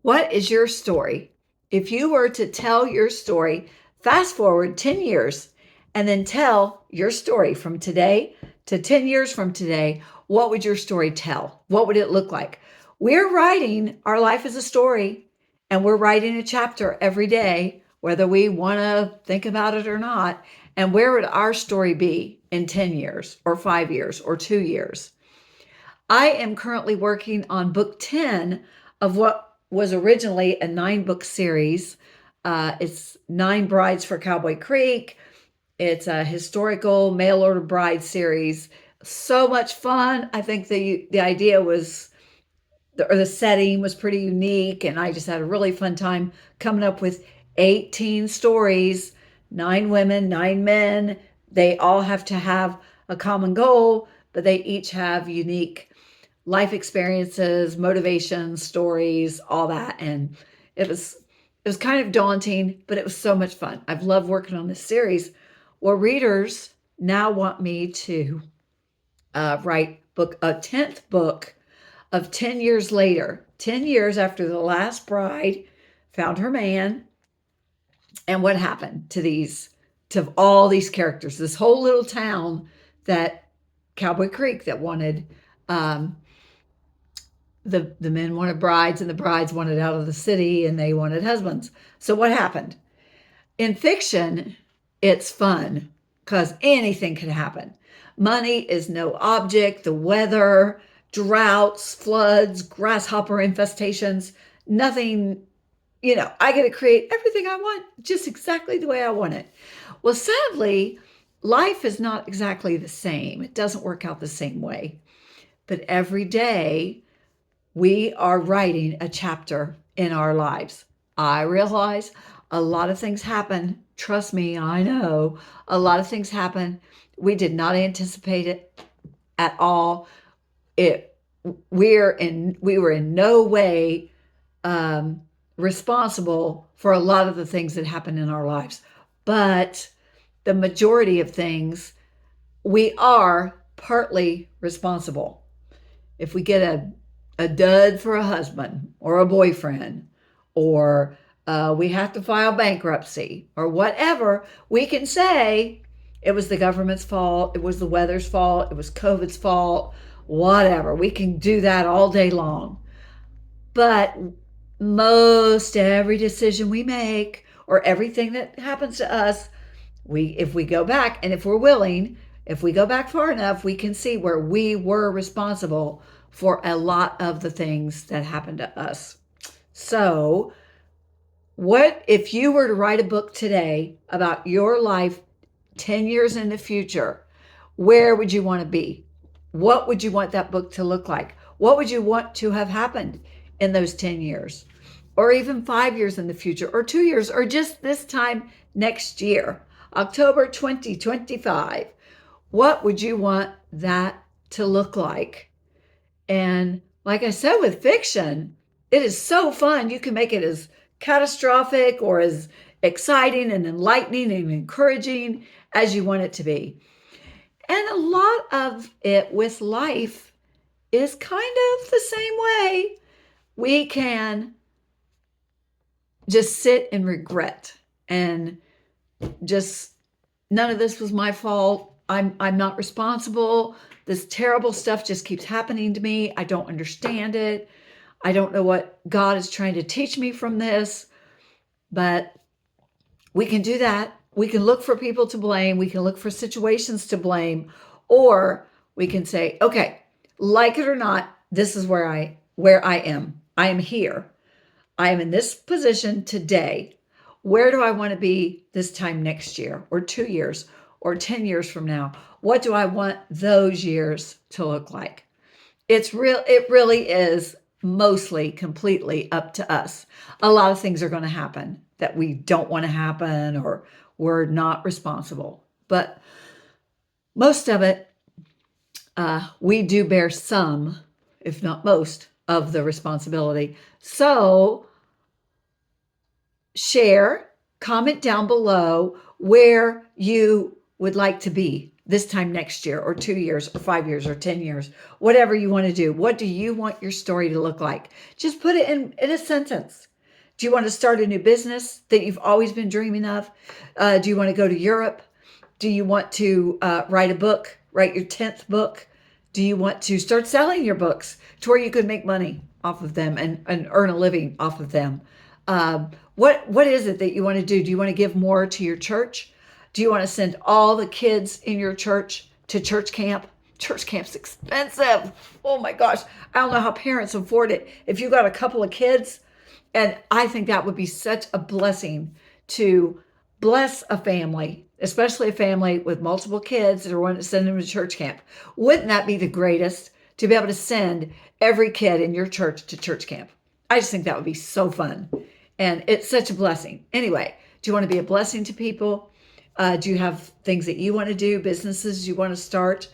What is your story? If you were to tell your story, fast forward 10 years, and then tell your story from today to 10 years from today, what would your story tell? What would it look like? We're writing our life as a story, and we're writing a chapter every day, whether we want to think about it or not. And where would our story be in 10 years, or 5 years, or 2 years? I am currently working on book 10 of what was originally a 9 book series. It's Nine Brides for Cowboy Creek. It's a historical mail order bride series. So much fun. I think the idea was, or the setting was pretty unique, and I just had a really fun time coming up with 18 stories, 9 women, 9 men. They all have to have a common goal, but they each have unique life experiences, motivations, stories, all that. And it was kind of daunting, but it was so much fun. I've loved working on this series. Well, readers now want me to write book a 10th book of 10 years later, 10 years after the last bride found her man, and what happened to all these characters, this whole little town, that Cowboy Creek, that wanted the men wanted brides, and the brides wanted out of the city, and they wanted husbands. So what happened? In fiction, it's fun because anything can happen. Money is no object. The weather, droughts, floods, grasshopper infestations, nothing. I get to create everything I want just exactly the way I want it. Well, sadly, life is not exactly the same. It doesn't work out the same way. But every day, we are writing a chapter in our lives. I realize a lot of things happen. Trust me, I know a lot of things happen. We did not anticipate it at all. It we were in no way responsible for a lot of the things that happen in our lives, but the majority of things we are partly responsible. If we get a dud for a husband or a boyfriend, or we have to file bankruptcy or whatever, we can say it was the government's fault, it was the weather's fault, it was COVID's fault, whatever. We can do that all day long. But most every decision we make, or everything that happens to us, if we go back, and if we're willing, if we go back far enough, we can see where we were responsible for a lot of the things that happened to us. So, what if you were to write a book today about your life 10 years in the future? Where would you want to be? What would you want that book to look like? What would you want to have happened in those 10 years? Or even 5 years in the future, or 2 years, or just this time next year, October 2025. What would you want that to look like? And like I said, with fiction, it is so fun. You can make it as catastrophic or as exciting and enlightening and encouraging as you want it to be. And a lot of it with life is kind of the same way. We can just sit and regret, and just, none of this was my fault. I'm not responsible. This terrible stuff just keeps happening to me. I don't understand it. I don't know what God is trying to teach me from this. But we can do that. We can look for people to blame. We can look for situations to blame, or we can say, okay, like it or not, this is where I am. I am here. I am in this position today. Where do I want to be this time next year, or 2 years, or 10 years from now? What do I want those years to look like? It really is mostly completely up to us. A lot of things are going to happen that we don't want to happen, or we're not responsible. But most of it, we do bear some, if not most, of the responsibility. So share, comment down below where you would like to be this time next year or 2 years or 5 years or 10 years, whatever you want to do. What do you want your story to look like? Just put it in a sentence. Do you want to start a new business that you've always been dreaming of? Do you want to go to Europe? Do you want to write a book, write your 10th book? Do you want to start selling your books to where you could make money off of them and earn a living off of them? What is it that you want to do? Do you want to give more to your church? Do you want to send all the kids in your church to church camp? Church camp's expensive. Oh my gosh. I don't know how parents afford it. If you got a couple of kids, and I think that would be such a blessing to bless a family, especially a family with multiple kids that are wanting to send them to church camp. Wouldn't that be the greatest to be able to send every kid in your church to church camp? I just think that would be so fun. And it's such a blessing. Anyway, do you want to be a blessing to people? Do you have things that you want to do, businesses you want to start?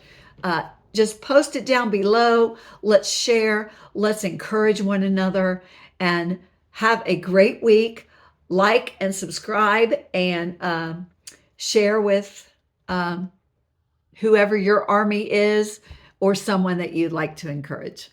Just post it down below. Let's share. Let's encourage one another and have a great week. Like and subscribe and share with whoever your army is or someone that you'd like to encourage.